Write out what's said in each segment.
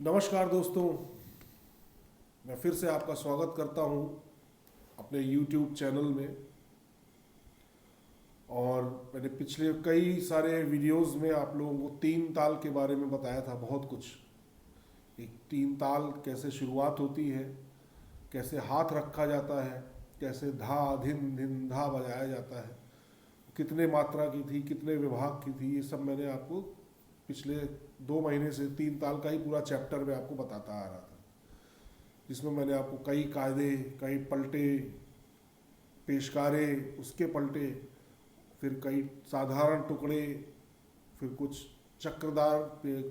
नमस्कार दोस्तों, मैं फिर से आपका स्वागत करता हूं अपने YouTube चैनल में। और मैंने पिछले कई सारे वीडियोस में आप लोगों को तीन ताल के बारे में बताया था। बहुत कुछ, एक तीन ताल कैसे शुरुआत होती है, कैसे हाथ रखा जाता है, कैसे धा धिन धिन धा बजाया जाता है, कितने मात्रा की थी, कितने विभाग की थी, ये सब मैंने आपको पिछले 2 महीने से तीन ताल का ही पूरा चैप्टर में आपको बताता आ रहा था, जिसमें मैंने आपको कई कायदे, कई पलटे, पेशकारे, उसके पलटे, फिर कई साधारण टुकड़े, फिर कुछ चक्रदार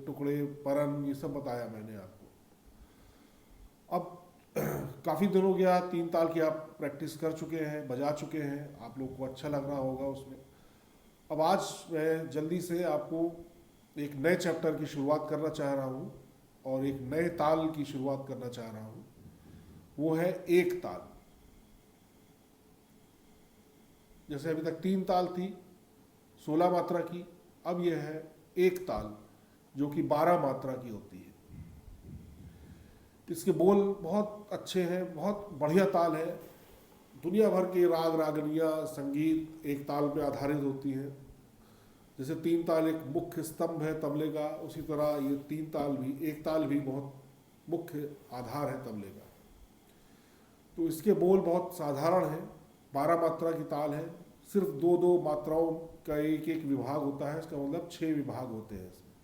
टुकड़े, परन, ये सब बताया मैंने आपको। अब काफ़ी दिन हो गया, तीन ताल की आप प्रैक्टिस कर चुके हैं, बजा चुके हैं, आप लोग को अच्छा लग रहा होगा उसमें। अब आज मैं जल्दी से आपको एक नए चैप्टर की शुरुआत करना चाह रहा हूँ और एक नए ताल की शुरुआत करना चाह रहा हूँ। वो है एक ताल। जैसे अभी तक तीन ताल थी 16 मात्रा की, अब यह है एक ताल जो कि 12 मात्रा की होती है। इसके बोल बहुत अच्छे हैं, बहुत बढ़िया ताल है। दुनिया भर के राग रागनियाँ, संगीत एक ताल पे आधारित होती हैं। जैसे तीन ताल एक मुख्य स्तंभ है तबले का, उसी तरह ये तीन ताल भी, एक ताल भी बहुत मुख्य आधार है तबले का। तो इसके बोल बहुत साधारण हैं। 12 मात्रा की ताल है, सिर्फ दो दो मात्राओं का एक एक विभाग होता है, इसका मतलब 6 विभाग होते हैं इसमें।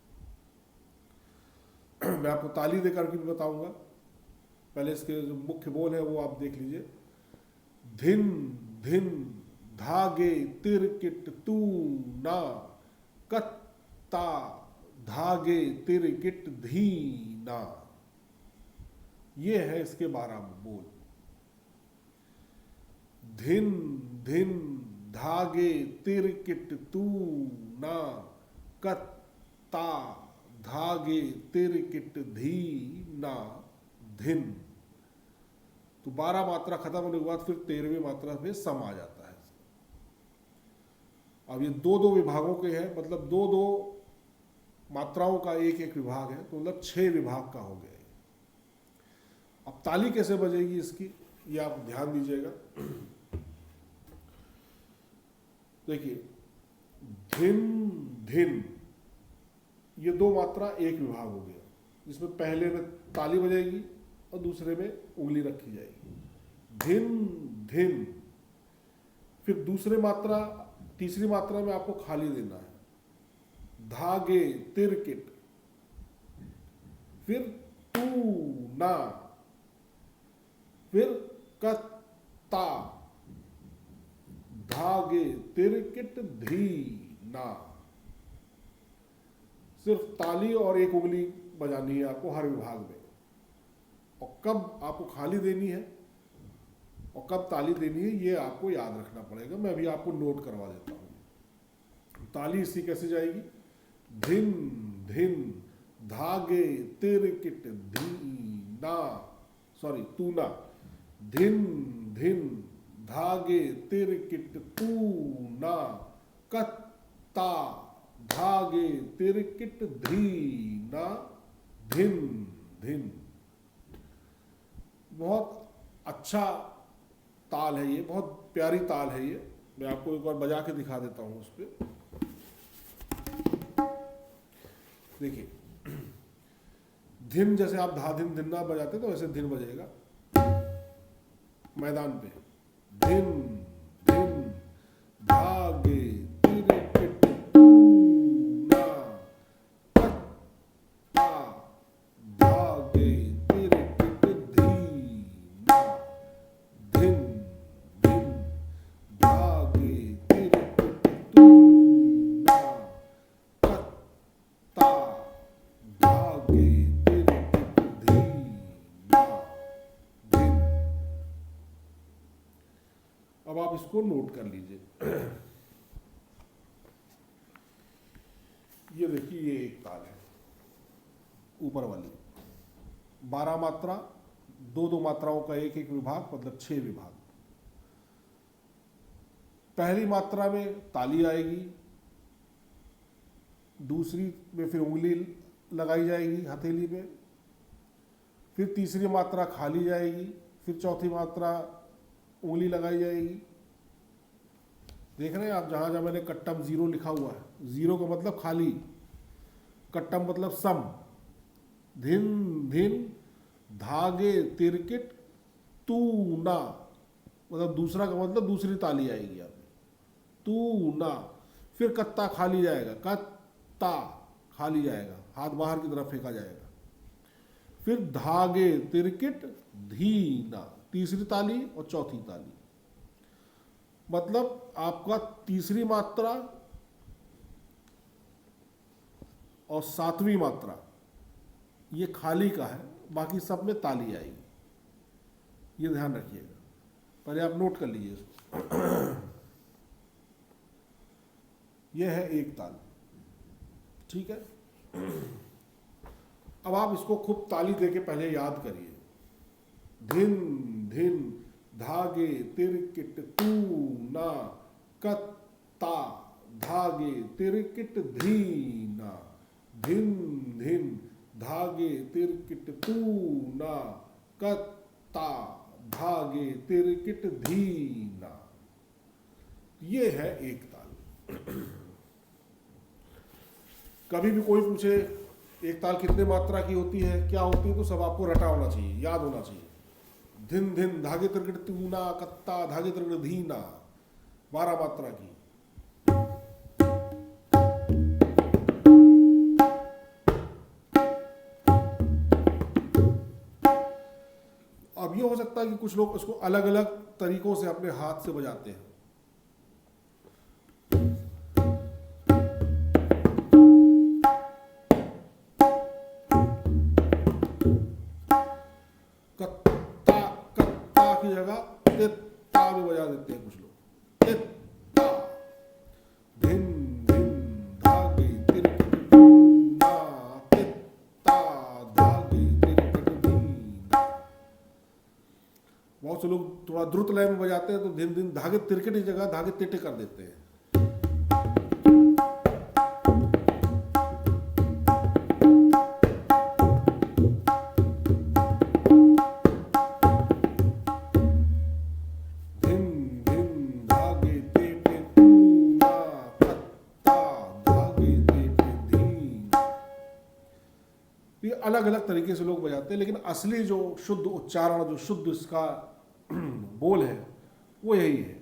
मैं आपको ताली देकर के भी बताऊंगा। पहले इसके जो मुख्य बोल है वो आप देख लीजिए। धिन धिन धागे तिर किट तू ना, कत्ता धागे तिर किट धी ना। ये है इसके 12 बोल। धिन धिन धागे तिर किट तू ना, कत्ता धागे तिर किट धी ना, धिन। तो 12 मात्रा खत्म होने के बाद फिर 13वीं मात्रा पे सम आ जाता है। अब ये दो दो विभागों के हैं, मतलब दो दो मात्राओं का एक एक विभाग है, तो मतलब 6 विभाग का हो गया। अब ताली कैसे बजेगी इसकी, ये आप ध्यान दीजिएगा। देखिए, धिन धिन, ये दो मात्रा एक विभाग हो गया, जिसमें पहले में ताली बजेगी और दूसरे में उंगली रखी जाएगी। धिन धिन। फिर दूसरे मात्रा, तीसरी मात्रा में आपको खाली देना है। धागे तिरकिट, फिर तू ना, फिर कत्ता धागे तिरकिट धी ना। सिर्फ ताली और एक उंगली बजानी है आपको हर विभाग में। और कब आपको खाली देनी है और कब ताली देनी है, ये आपको याद रखना पड़ेगा। मैं अभी आपको नोट करवा देता हूँ। ताली इसकी कैसे जाएगी? धिन धिन धागे तिरकिट धी ना, सॉरी तू ना। धिन धिन धागे तिरकिट तू ना, कत्ता धागे तिरकिट धी ना, धिन धिन। बहुत अच्छा ताल है ये, बहुत प्यारी ताल है ये। मैं आपको एक बार बजा के दिखा देता हूँ उस पर। देखिए, धिन जैसे आप धा धिन धिन्ना बजाते तो वैसे धिन बजेगा मैदान पे। धिन धिन धागे तिरकिट तू ना, कत्ता धागे तिरकिट धी ना, धिन धिन धागे तिरकिट तू ना, कत्ता धागे तिरकिट धी ना, धिन। अब आप इसको नोट कर लीजिए। ये देखिए, ये एक ताल है ऊपर वाली। 12 मात्रा, दो दो मात्राओं का एक एक विभाग, मतलब 6 विभाग। पहली मात्रा में ताली आएगी, दूसरी में फिर उंगली लगाई जाएगी हथेली पे, फिर तीसरी मात्रा खाली जाएगी, फिर चौथी मात्रा उंगली लगाई जाएगी। देख रहे हैं आप, जहाँ जहाँ मैंने कट्टम जीरो लिखा हुआ है, जीरो का मतलब खाली, कट्टम मतलब सम। धिन धिन धागे तिरकिट तू ना, मतलब दूसरा का मतलब दूसरी ताली आएगी यहाँ पे, तू ना। फिर कत्ता खाली जाएगा, कत्ता खाली जाएगा, हाथ बाहर की तरफ फेंका जाएगा। फिर धागे तिरकिट धीना, तीसरी ताली और चौथी ताली। मतलब आपका तीसरी मात्रा और सातवीं मात्रा ये खाली का है, बाकी सब में ताली आएगी, ये ध्यान रखिएगा। पहले आप नोट कर लीजिए इसको। यह है एक ताल, ठीक है। अब आप इसको खूब ताली देके पहले याद करिए। धिन धिन धागे तिरकिट तू ना, कत्ता धागे तिरकिट धीना, धिन धिन धागे तिरकिट तू ना, कत्ता धागे तिरकिट धीना। ये है एक ताल। कभी भी कोई पूछे एक ताल कितने मात्रा की होती है, क्या होती है, तो सब आपको रटा होना चाहिए, याद होना चाहिए। धिन धिन धागे तिरकिट तूना, कत्ता धागे तिरकिट धीना, 12 मात्रा की। अब ये हो सकता है कि कुछ लोग इसको अलग अलग तरीकों से अपने हाथ से बजाते हैं। कत्ता कत्ता की जगह तित्ता भी बजा देते हैं कुछ लोग, तित्ता। धिन धिन धागे तिरकिट तूना, तित्ता धागे तिरकिट धीना। बहुत से लोग थोड़ा द्रुत लय में बजाते हैं, तो धिन धिन धागे तिरकिट की जगह धागे तिटे कर देते हैं। अलग अलग तरीके से लोग बजाते हैं, लेकिन असली जो शुद्ध उच्चारण, जो शुद्ध इसका बोल है, वो यही है।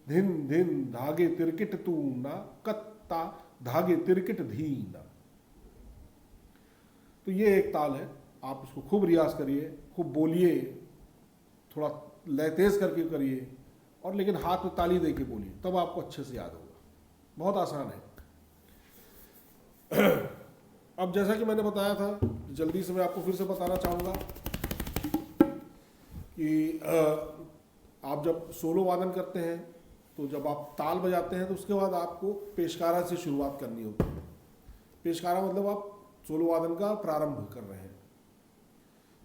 धिन धिन धागे तिरकिट तूना, कत्ता धागे तिरकिट धीना। तो ये एक ताल है। आप इसको खूब रियाज करिए, खूब बोलिए, थोड़ा लय तेज करके करिए, और लेकिन हाथ में ताली दे के बोलिए, तब आपको अच्छे से याद होगा। बहुत आसान है। अब जैसा कि मैंने बताया था, जल्दी से मैं आपको फिर से बताना चाहूँगा कि आप जब सोलो वादन करते हैं, तो जब आप ताल बजाते हैं, तो उसके बाद आपको पेशकारा से शुरुआत करनी होती है। पेशकारा मतलब आप सोलो वादन का प्रारंभ कर रहे हैं।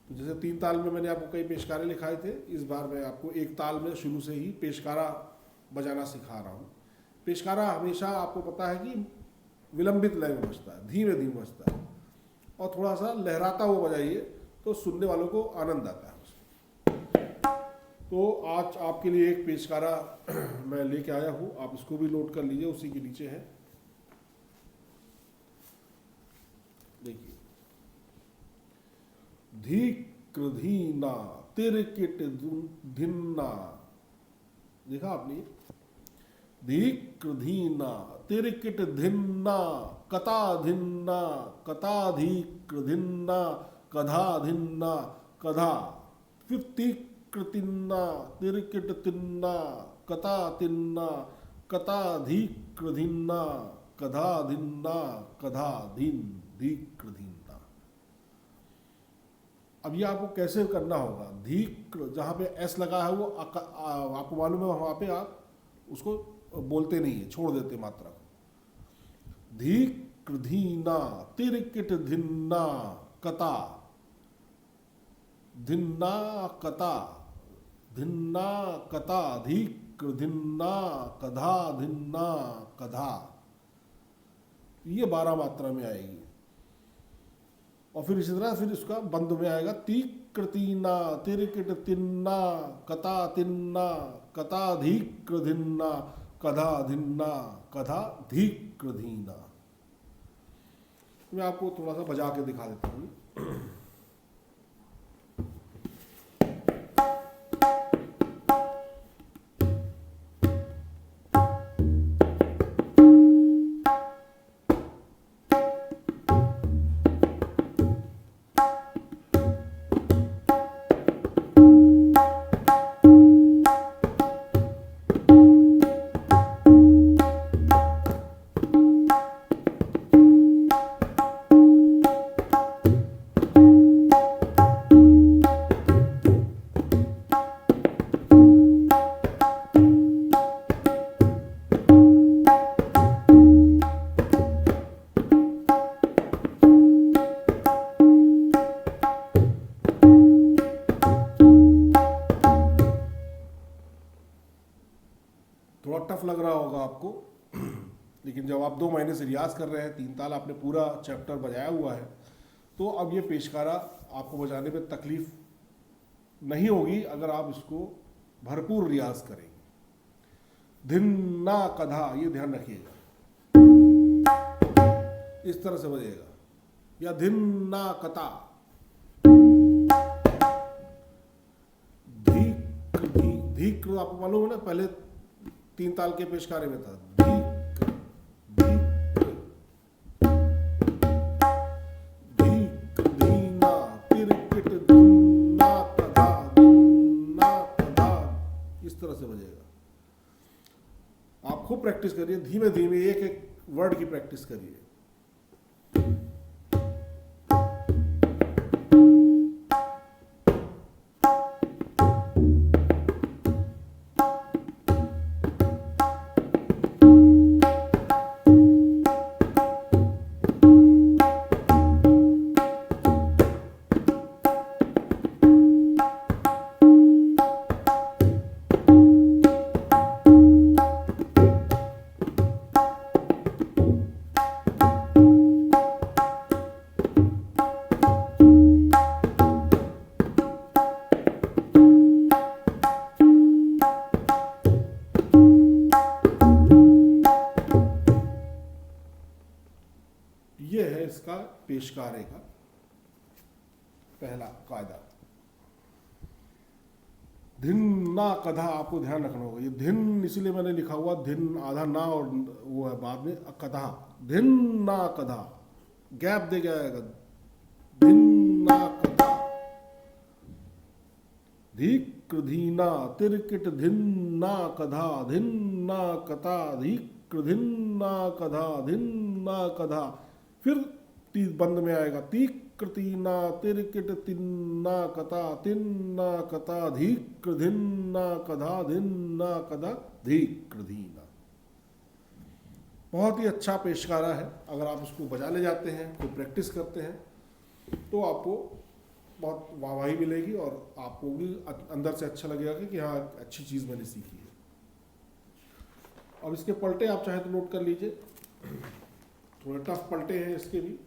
तो जैसे 3 ताल में मैंने आपको कई पेशकारे लिखाए थे, इस बार मैं आपको एक ताल में शुरू से ही पेशकारा बजाना सिखा रहा हूँ। पेशकारा हमेशा आपको पता है कि विलंबित लय में बजता है, धीमे धीमे बजता है, और थोड़ा सा लहराता हुआ बजाइए तो सुनने वालों को आनंद आता है उसमें। तो आज आपके लिए एक पेशकारा मैं लेके आया हूँ, आप इसको भी नोट कर लीजिए, उसी के नीचे है। देखिए, धीक्र धीना तिरकिट धिन्ना, देखा आपने? धीक्र धीना तिरकिट धिन्ना, कता धिन्ना, कता धीक्र धिन्ना, कधा धिन्ना, कधा। फिर तीक्र तिन्ना, तिरकिट तिन्ना, कता तिन्ना, कता धीक्र धिन्ना, कधा धिन्ना, कधा धिन, धीक्र धिन्ना। अब ये आपको कैसे करना होगा? धीक्र जहाँ पे एस लगा है वो आपको मालूम है, वहाँ पे आप उसको बोलते नहीं है, छोड़ देते मात्रा को। धीक्र धीना तिरकिट धिन्ना, कता धिन्ना, कता धिन्ना, कता धीक्र धिन्ना, कधा धिन्ना, कधा। ये 12 मात्रा में आएगी। और फिर इसी तरह फिर इसका बंद में आएगा तीक्र कृतिना तिरकिट तिन्ना कता तिन्ना कता धीक कृधिन्ना कधा धिन्ना कधा धीक कृधीना। मैं आपको थोड़ा सा बजा के दिखा देता हूँ। थोड़ा टफ लग रहा होगा आपको, लेकिन जब आप 2 महीने से रियाज कर रहे हैं, 3 ताल आपने पूरा चैप्टर बजाया हुआ है, तो अब ये पेशकारा आपको बजाने में तकलीफ नहीं होगी अगर आप इसको भरपूर रियाज करेंगे। धिन्ना कधा, ये ध्यान रखिएगा, इस तरह से बजेगा, या धिन्ना कता, धीक धीक आपको मालूम है ना, पहले 3 ताल के पेशकारे में था धीक धीक धीक धीना तिरकिट धुन्ना कधा धुन्ना कधा, इस तरह से बजेगा। आप खूब प्रैक्टिस करिए, धीमे धीमे एक एक वर्ड की प्रैक्टिस करिए। ये है इसका पेशकारे का पहला कायदा। धिन ना कधा आपको ध्यान रखना होगा, ये धिन इसलिए मैंने लिखा हुआ, धिन आधा ना और वो है बाद में कधा, धिन ना कधा, गैप दे जाएगा, धिन ना कधा, धीक कृधीना तिरकिट धिन ना कधा धिन ना कथा धीक कृधिन ना कधा धिन ना कधा, फिर ती बंद में आएगा, तीक कृतिना तिरकिट तिन्ना कथा तिन्ना कथा धीक कृधिन्ना कधा धिन्ना कधा धीक कृधीना। बहुत ही अच्छा पेशकारा है, अगर आप उसको बजा ले जाते हैं, कोई प्रैक्टिस करते हैं, तो आपको बहुत वाहवाही मिलेगी और आपको भी अंदर से अच्छा लगेगा कि हाँ अच्छी चीज़ मैंने सीखी है। अब इसके पलटे आप चाहे तो नोट कर लीजिए, थोड़े टफ पलटे हैं इसके भी।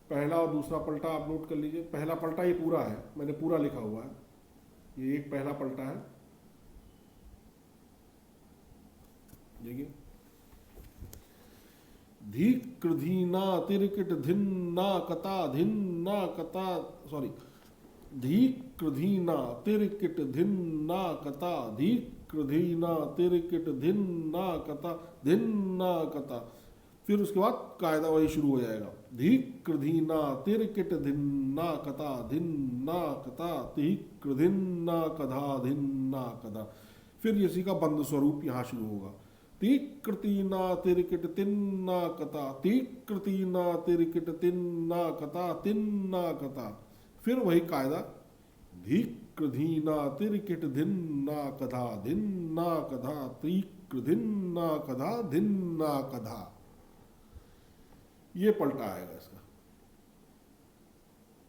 पहला और दूसरा पलटा आप नोट कर लीजिए। पहला पलटा ये पूरा है, मैंने पूरा लिखा हुआ है, ये एक पहला पलटा है, देखिए, धीक कृधीना तिरकिट धिन्ना कता धिन्ना कता, सॉरी, धीक कृधीना तिरकिट धिन्ना कता धीक कृधीना तिरकिट धिन्ना कता धिन्ना कता, फिर उसके बाद कायदा वही शुरू हो जाएगा, धीक कृधीना तिरकिट धिन्ना कता धिन्ना कता धीक कृधिन्ना कधा धिन्ना कधा, फिर इसी का बंद स्वरूप यहाँ शुरू होगा, तीक कृतिना तिरकिट तिन्ना कता तीक कृतिना तिरकिट तिन्ना कता तिन्ना कता, फिर वही कायदा, धीक कृधीना तिरकिट धिन्ना कधा धिन्ना कधा तीक कृधिन्ना कधा धिन्ना कधा, ये पलटा आएगा इसका।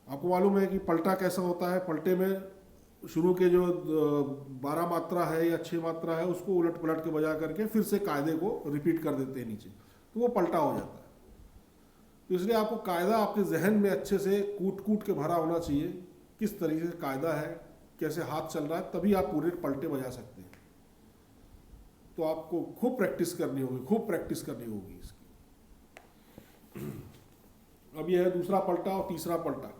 आपको मालूम है कि पलटा कैसा होता है, पलटे में शुरू के जो 12 मात्रा है या 6 मात्रा है उसको उलट पलट के बजा करके फिर से कायदे को रिपीट कर देते हैं नीचे, तो वो पलटा हो जाता है। तो इसलिए आपको कायदा आपके जहन में अच्छे से कूट कूट के भरा होना चाहिए, किस तरीके से कायदा है, कैसे हाथ चल रहा है, तभी आप पूरे पलटे बजा सकते हैं। तो आपको खूब प्रैक्टिस करनी होगी, खूब प्रैक्टिस करनी होगी इसकी। अब यह है दूसरा पलटा और तीसरा पलटा।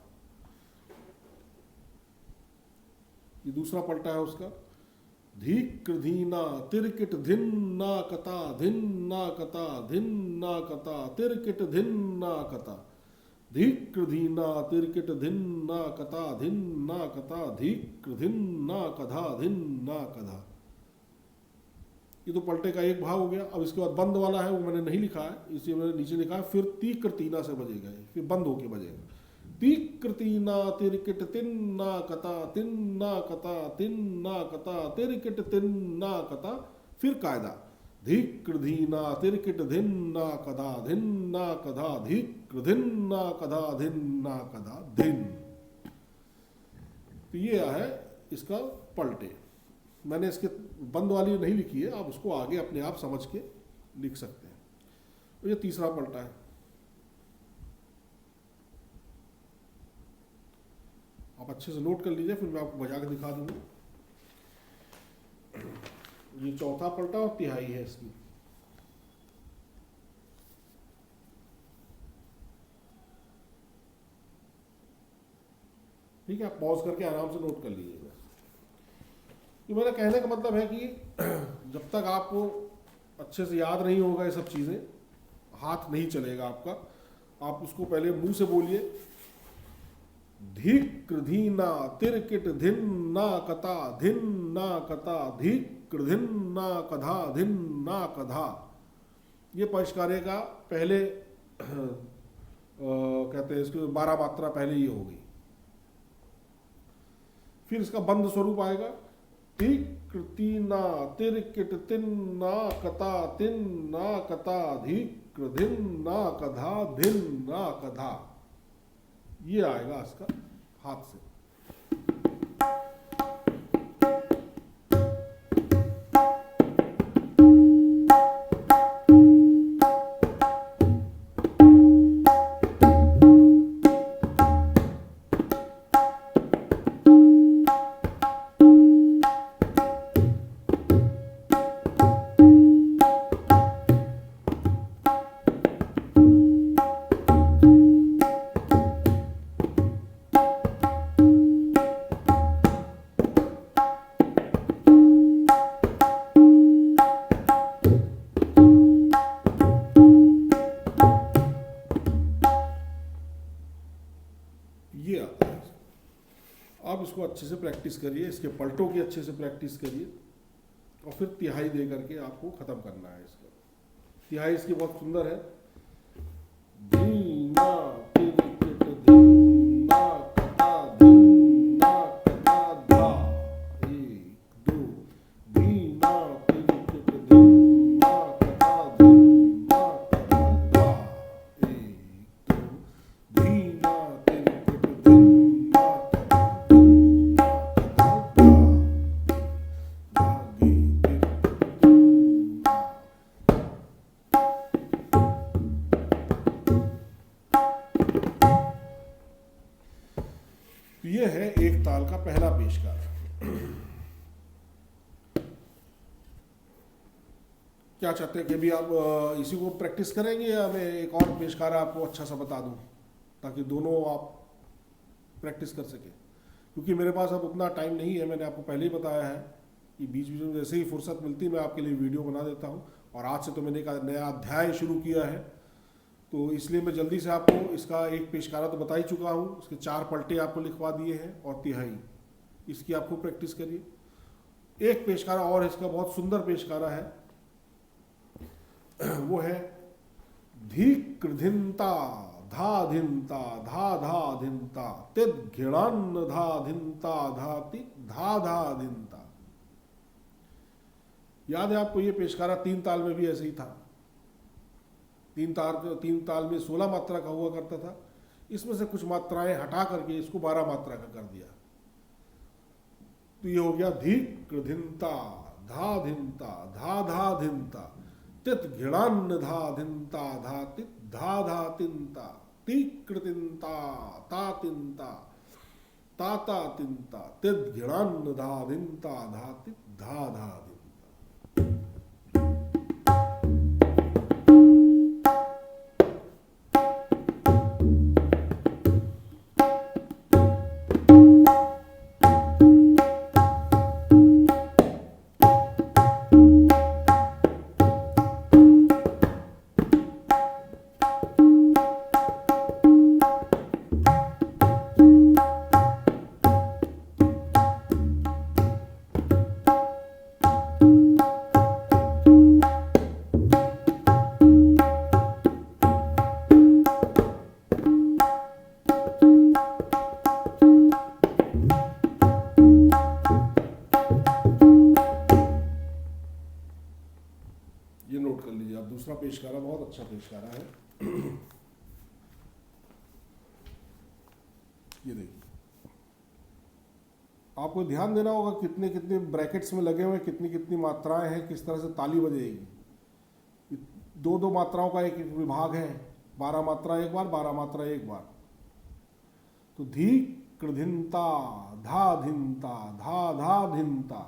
ये दूसरा पलटा है उसका, धीक धीना तिरकिट धिन ना कता धिन ना कता धिन ना कता तिरकिट धिन ना कता, धीक धीना तिरकिट धिन ना कता धिन ना कता धीक धिन ना कधा धिन ना कधा। ये तो पलटे का एक भाग हो गया। अब इसके बाद बंद वाला है, वो मैंने नहीं लिखा है, इसलिए मैंने नीचे लिखा है फिर तीक्र तीना से बजेगा, फिर बंद होके बजेगा। तीक्र तीना तिरकिट तिन्ना कता तिन्ना कता तिन्ना कता तिरकिट तिन्ना कता, फिर कायदा धीक्र धीना तिरकिट धिन्ना कधा धिन्ना कधा धीक्र धिन्ना कधा धिन्ना कधा धिन। तो ये है इसका पलटे। मैंने इसके बंद वाली नहीं लिखी है, आप उसको आगे अपने आप समझ के लिख सकते हैं। तो ये तीसरा पलटा है। आप अच्छे से नोट कर लीजिए, फिर मैं आपको बजा के दिखा दूंगा। ये चौथा पलटा और तिहाई है इसकी। ठीक है, आप पॉज करके आराम से नोट कर लीजिएगा। तो मेरा कहने का मतलब है कि जब तक आपको अच्छे से याद नहीं होगा ये सब चीज़ें, हाथ नहीं चलेगा आपका। आप उसको पहले मुंह से बोलिए, धीक धीना तिरकिट धिन ना कता धिन ना कता धीक धिन ना कधा धिन ना कधा। ये परिष्कारे का पहले कहते हैं इसकी 12 मात्रा पहले ये होगी। फिर इसका बंद स्वरूप आएगा, धीक तीना तिरकिट तिन्ना कता तिन्ना कता धीक धिन ना कधा धिन ना कधा। ये आएगा इसका हाथ से। ये आता है। आप इसको अच्छे से प्रैक्टिस करिए, इसके पलटों की अच्छे से प्रैक्टिस करिए, और फिर तिहाई दे करके आपको खत्म करना है इसका। तिहाई इसकी बहुत सुंदर है, धीना तिरकिट धिन्ना कता धिन्ना कता धा, 1 2 धीना तिरकिट धिन्ना कता धिन्ना कता धा, 1 2 धीना तिरकिट धिन्ना कता धिन्ना कता धा, धागे तिरकिट धिन्ना। ये है एक ताल का पहला पेशकार। क्या चाहते हैं कि अभी आप इसी को प्रैक्टिस करेंगे, या मैं एक और पेशकार आपको अच्छा सा बता दूं, ताकि दोनों आप प्रैक्टिस कर सकें। क्योंकि मेरे पास अब उतना टाइम नहीं है, मैंने आपको पहले ही बताया है कि बीच बीच में जैसे ही फुर्सत मिलती मैं आपके लिए वीडियो बना देता हूं। और आज से तो मैंने एक नया अध्याय शुरू किया है, तो इसलिए मैं जल्दी से आपको इसका एक पेशकारा तो बता ही चुका हूँ, उसके 4 पलटे आपको लिखवा दिए हैं और तिहाई। इसकी आपको प्रैक्टिस करिए। एक पेशकारा और इसका बहुत सुंदर पेशकारा है, वो है धीक धिनता धा धिनता धा धा धिनता तिद घिड़ान्न धा धिनता धाति धा धा धिनता। याद है आपको, ये पेशकारा 3 ताल में भी ऐसे ही था। 3 ताल में 16 मात्रा का हुआ करता था, इसमें से कुछ मात्राएं हटा करके इसको 12 मात्रा का कर दिया। तो ये हो गया धीक धिनता धा धिनता धा धा धिनता तित घृणान्न धा धिंता धा तित धा धा तिंता तीकृतिंता ता तिंता ताता तिंता तित घृणान्न धा धिंता धा तित धा धा तिंता। ये नोट कर लीजिए आप, दूसरा पेशकारा बहुत अच्छा पेशकारा है। ये देखिए, आपको ध्यान देना होगा कितने कितने ब्रैकेट्स में लगे हुए, कितनी कितनी मात्राएं हैं, किस तरह से ताली बजेगी। दो दो मात्राओं का एक विभाग है, 12 मात्रा एक बार, 12 मात्रा एक बार। तो धी कृधिंता धा धिंता धा धा धिंता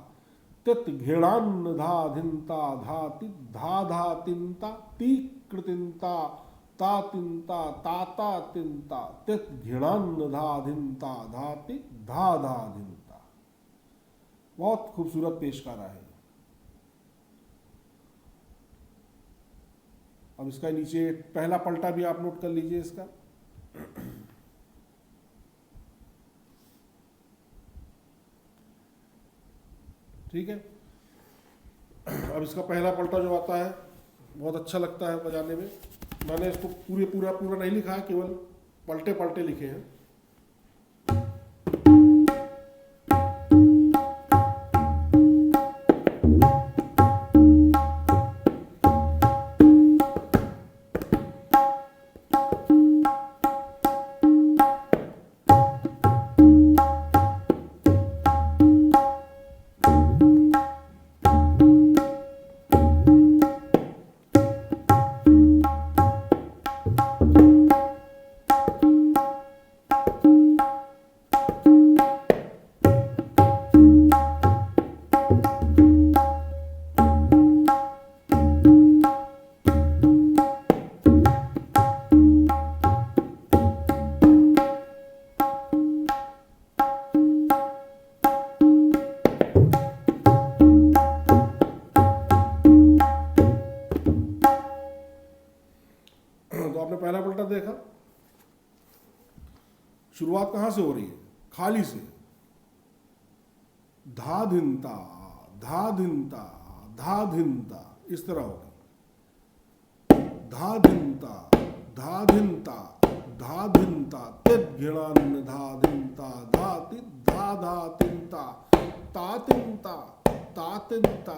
तित घृणान्न धा धिंता धा तित धा धा तिंता ती कृतिंता ता तिंता ताता तिंता तित घृणान्न धा धिंता धा तित धा धा धिंता। बहुत खूबसूरत पेशकारा है। अब इसका नीचे पहला पलटा भी आप नोट कर लीजिए इसका। ठीक है, अब इसका पहला पलटा जो आता है बहुत अच्छा लगता है बजाने में। मैंने इसको पूरा नहीं लिखा है, केवल पलटे पलटे लिखे हैं। तो आपने पहला पलटा देखा, शुरुआत कहां से हो रही है? खाली से। धा धिंता धा धिंता धा धिंता, इस तरह होगी। धा धिंता धा धिंता धा धिंता तित घृणान्न धा धिंता धा तित धा धा तिंता ता तिंता ता तिंता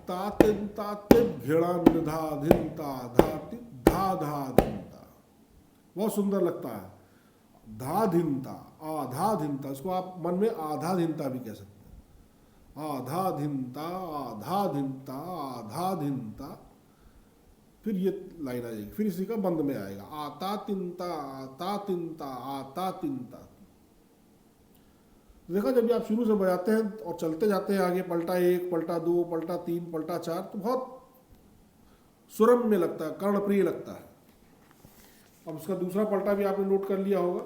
ता तिंता तित घृणान्न धा धिंता धा तित धा धा धिंता। बहुत सुंदर लगता है। धा धिंता आधा धिंता, इसको आप मन में आधा धिंता भी कह सकते हैं। आधा धिंता आधा धिंता आधा धिंता, फिर ये लाइन आ जाएगी, फिर इसी का बंद में आएगा आता तिंता आता तिंता आता तिंता। देखा, जब भी आप शुरू से बजाते हैं और चलते जाते हैं आगे, पलटा 1 पलटा 2 पलटा 3 पलटा 4, तो बहुत सुरम्य लगता है, कर्णप्रिय लगता है। अब उसका दूसरा पलटा भी आपने नोट कर लिया होगा।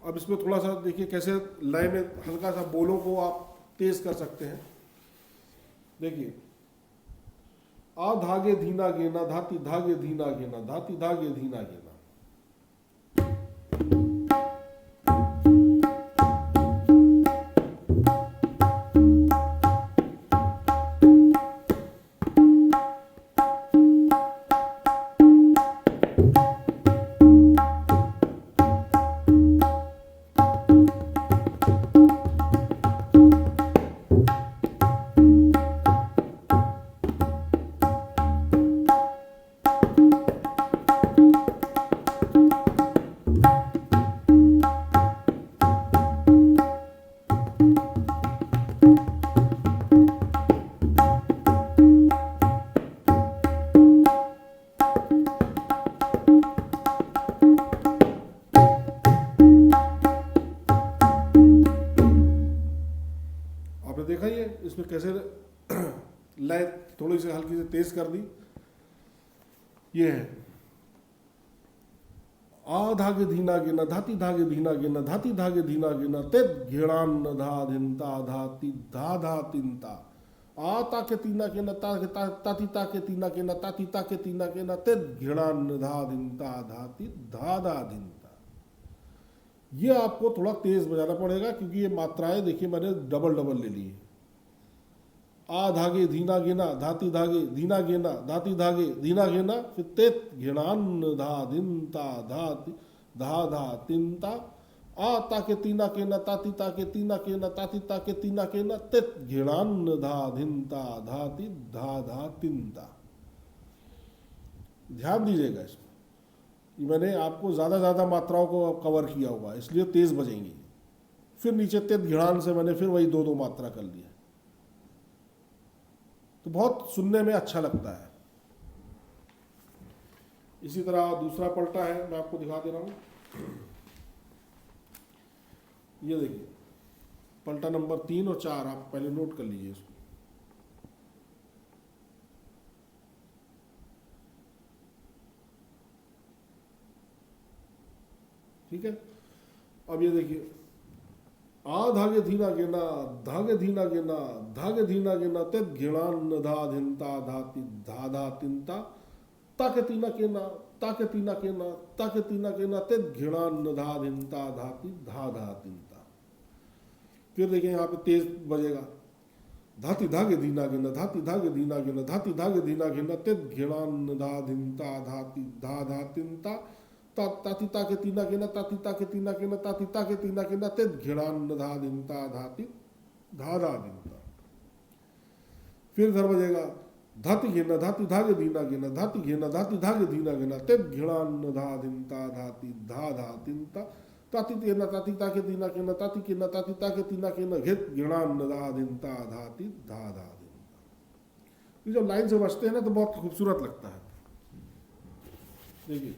अब इसमें थोड़ा सा देखिए कैसे लय में हल्का सा बोलों को आप तेज कर सकते हैं। देखिए, आ धागे धीना गेना धाती धागे धीना गेना धाती धागे धीना गेना। कैसे लय थोड़ी सी हल्की से तेज कर दी। ये है आ धागे धीना गिना धाती धागे धीना गिना धाती धागे धीना गिना तेत घेड़ान धा धिनता धाती धा धा तिनता आ ताके तीना के न ताती ताके तीना के न ताती ताके तीना के न तेत घेड़ान धा धिनता धाती धा धा धिनता। ये आपको थोड़ा तेज बजाना पड़ेगा क्योंकि ये मात्राएं देखिए मैंने डबल डबल ले ली है। आ धागे धीना गिना धाती धागे धीना गिना धाती धागे धीना गिना फिर तेत घिणान धा धिनता धाती धा धा तिनता आ ताके तीना के न ताती ताके तीना के न ताती ताके तीना के न तेत घिणान धा धिनता धाती धा धा तिनता। ध्यान दीजिएगा इसमें, मैंने आपको ज़्यादा मात्राओं को कवर किया हुआ है इसलिए तेज बजेंगी। फिर नीचे तेत घिणान से मैंने फिर वही दो मात्रा कर लिया, तो बहुत सुनने में अच्छा लगता है। इसी तरह दूसरा पलटा है, मैं आपको दिखा दे रहा हूं। ये देखिए पलटा नंबर 3 और 4, आप पहले नोट कर लीजिए इसको। ठीक है, अब ये देखिए आ धागे धीना गिना धागे धीना गिना धागे धीना गिना तेत घिणान धा धिनता धाती धा धा तिनता ताके तीना के ना ताके तीना के ना ताके तीना के ना तेत घिणान धा धिनता धाती धा धा तिनता। फिर देखिए यहाँ पे तेज बजेगा, धाती धागे धीना गिना धाती धागे धीना गिना धाती धागे धीना गिना तेत घिणान धा धिनता धाती धा धा तिनता ताती ताके तीना के ना ताती ताके तीना के ना ताती ताके तीना के ना तेत घिणान धा धिनता धाती धा धा धिनता। फिर इधर बजेगा धाती घेना धाती धागे धीना गिना धाती घेना धाती धागे धीना गिना तेत घिणान धा धिनता धाती धा धा तिनता ताती तेना ताती ताके तीना के ना ताती के ना ताती ताके तीना के ना घेत घिणान धा धिनता धाती धा धा धिनता। ये जब लाइन से बजते हैं ना तो बहुत खूबसूरत लगता है। देखिए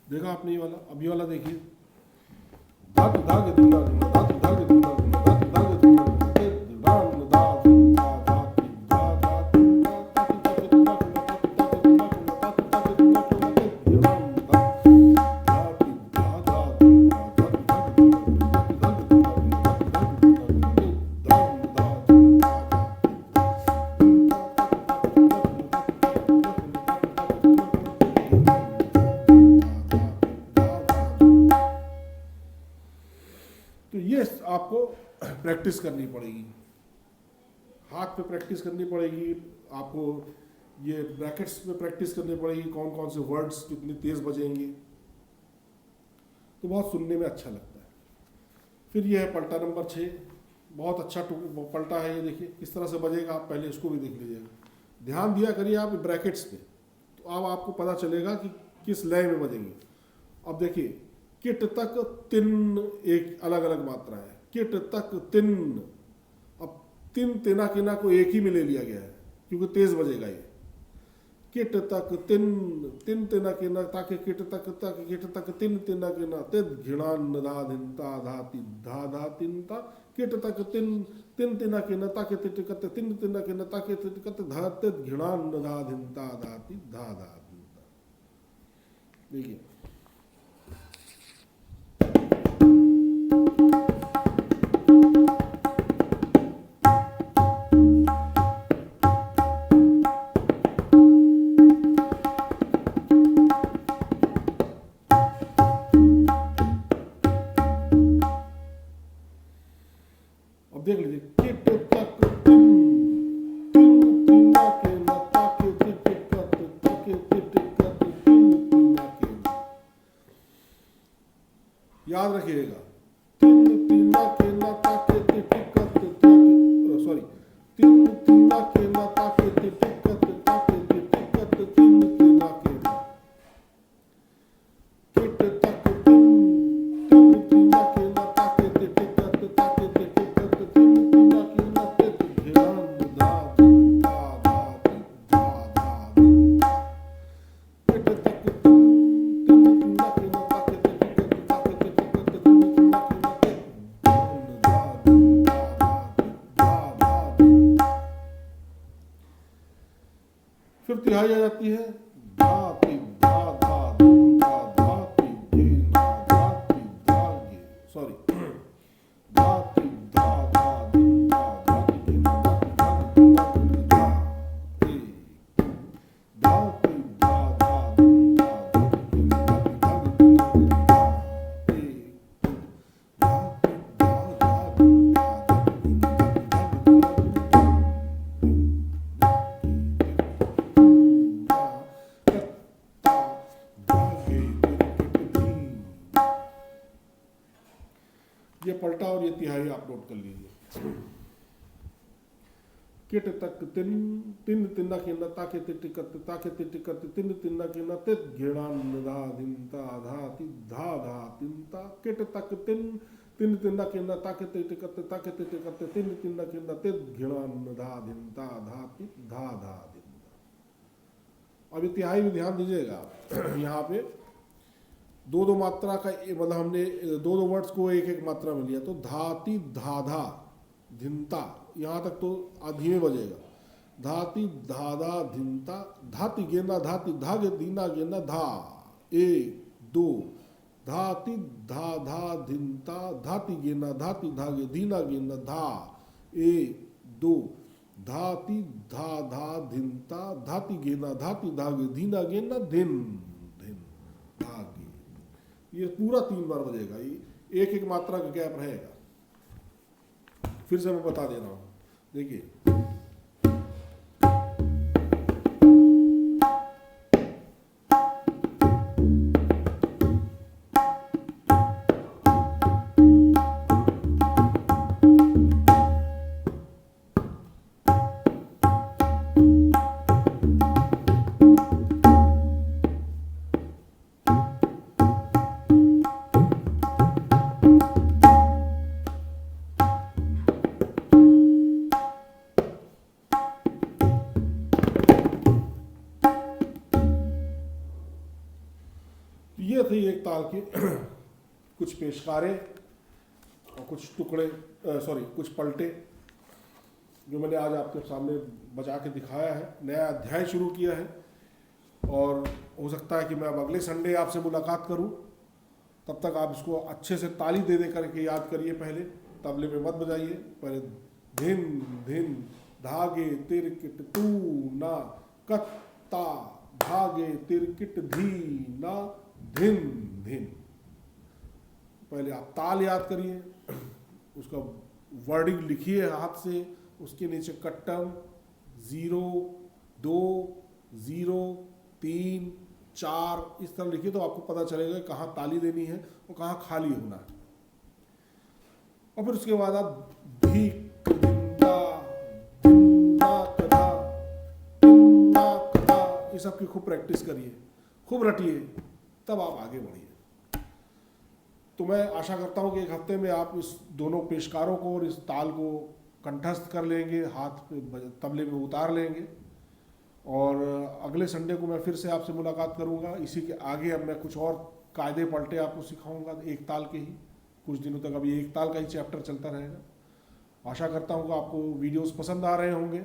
देखा आपने ये वाला। अब ये वाला देखिए धागे धागे धीना गिना धागे धागे धीना गिना धागे धागे धीना गिना तेत घिणान धा धिनता धाती धा धा तिनता ताती ताके तीना के ना ताती ताके तीना के ना ताती ताके तीना के ना तेत घिणान धा धाती धा धा तिनता धागे धागे धीना गिना धागे धागे धीना गिना धागे धागे धीना गिना तेत घिणान धा धिनता तो ये आपको प्रैक्टिस करनी पड़ेगी, हाथ पे प्रैक्टिस करनी पड़ेगी आपको, ये ब्रैकेट्स पे प्रैक्टिस करनी पड़ेगी, कौन कौन से वर्ड्स कितनी तेज बजेंगे, तो बहुत सुनने में अच्छा लगता है। फिर ये है पलटा नंबर 6, बहुत अच्छा पलटा है ये। देखिए किस तरह से बजेगा, आप पहले इसको भी देख लीजिएगा। ध्यान दिया करिए आप ब्रैकेट्स पे, तो अब आपको पता चलेगा कि किस लय में बजेंगे। अब देखिए किट तक तिन एक अलग अलग मात्रा है, किट तक तिन। अब तिन तिना किना को एक ही में ले लिया गया है क्योंकि तेज बजेगा ये। किट तक तिन तिन तिना किना ताके किट तक तिन तिना किना तेत घिणान धा धिनता धाती धा धा तिनता किट तक तिन तिन तिना किना ताके तिट कत तिन तिना किना ताके तिट कत धा तेत घिणान धा धिनता धाती धा धा धिनता। देखिए देख लीजिए किट तक तिन तिन तिना के ना ताके तिट कत ताके तिट कत तिन तिना के। याद रखिएगा तिन तिना के ना ताके तिट कत ताके, फिर तिहाई आ जाती है धा ति धा धा धिन धा धा ति धिन धा ति धा गे, सॉरी धा ति धा धा धिन धा धा ति धिन धा धा ति धा धा धा ति धा धा धिन धा धा ति धिन धा धा ति धा ये पलटा और ये तिहाई आप नोट कर लीजिए। किट तक तिन तिन तिन्ना किन्ना ताके तिट्टी करते ताके तिट्टी करते तिन तिन्ना किन्ना तित घेड़ा निधा धिनता धा ति धा धा तिनता किट तक तिन तिन तिन्ना किन्ना ताके तिट्टी करते ताके तिट्टी करते तिन तिन्ना किन्ना तित घेड़ा निधा धिनता धा ति धा धा अब तिहाई में ध्यान दीजिएगा, यहाँ पे दो दो मात्रा का मतलब हमने दो दो वर्ड्स को एक एक मात्रा में लिया, तो धाति धाधा धिनता यहाँ तक तो धीमे बजेगा, धाति धाधा धिनता धाति गेंदा धाति धागे दीना गेंदा धा एक दो धाति धाधा धिनता धाति गेंदा धाति धागे दीना गेंदा धा एक दो धाति धाधा धिनता धाति गेंदा धाति धागे दीना गेंदा धिन धिन धागे। ये पूरा 3 बार बजेगा, ये एक एक मात्रा का गैप रहेगा। फिर से मैं बता दे रहा हूं, देखिए ये थी एक ताल की कुछ पेशकारें और कुछ टुकड़े कुछ पलटे जो मैंने आज आपके सामने बजा के दिखाया है। नया अध्याय शुरू किया है और हो सकता है कि मैं अब अगले संडे आपसे मुलाकात करूं। तब तक आप इसको अच्छे से ताली दे दे करके याद करिए। पहले तबले में मत बजाइए, पहले धिन धिन धागे तिरकिट तू ना कत्ता धागे तिरकिट धी ना धिन धिन। पहले आप ताल याद करिए, उसका वर्डिंग लिखिए हाथ से, उसके नीचे कट्टम 0 2 0 3 4 इस तरह लिखिए तो आपको पता चलेगा कहाँ ताली देनी है और कहाँ खाली होना है। और फिर उसके बाद आप धी ये सब की खूब प्रैक्टिस करिए, खूब रटिए, तब आप आगे बढ़िए। तो मैं आशा करता हूँ कि एक हफ्ते में आप इस दोनों पेशकारों को और इस ताल को कंठस्थ कर लेंगे, हाथ पे तबले में उतार लेंगे। और अगले संडे को मैं फिर से आपसे मुलाकात करूँगा। इसी के आगे अब मैं कुछ और कायदे पलटे आपको सिखाऊंगा, एक ताल के ही। कुछ दिनों तक अभी एक ताल का ही चैप्टर चलता रहेगा। आशा करता हूँ कि आपको वीडियोस पसंद आ रहे होंगे।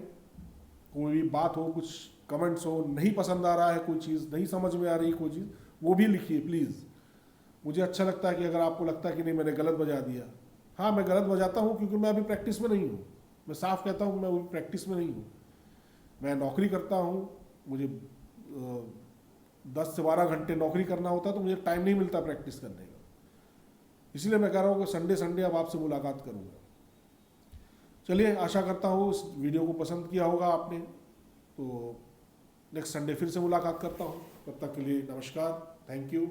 कोई भी बात हो, कुछ कमेंट्स हो, नहीं पसंद आ रहा है, कोई चीज़ नहीं समझ में आ रही, कोई चीज़, वो भी लिखिए प्लीज़। मुझे अच्छा लगता है कि अगर आपको लगता है कि नहीं मैंने गलत बजा दिया, हाँ मैं गलत बजाता हूँ क्योंकि मैं अभी प्रैक्टिस में नहीं हूँ। मैं साफ कहता हूँ मैं अभी प्रैक्टिस में नहीं हूँ। मैं नौकरी करता हूँ, मुझे 10 से 12 घंटे नौकरी करना होता है, तो मुझे टाइम नहीं मिलता प्रैक्टिस करने का। इसलिए मैं कह रहा हूँ कि संडे संडे अब आपसे मुलाकात करूँगा। चलिए, आशा करता हूँ इस वीडियो को पसंद किया होगा आपने। तो नेक्स्ट संडे फिर से मुलाकात करता हूँ। तब तक के लिए नमस्कार, थैंक यू।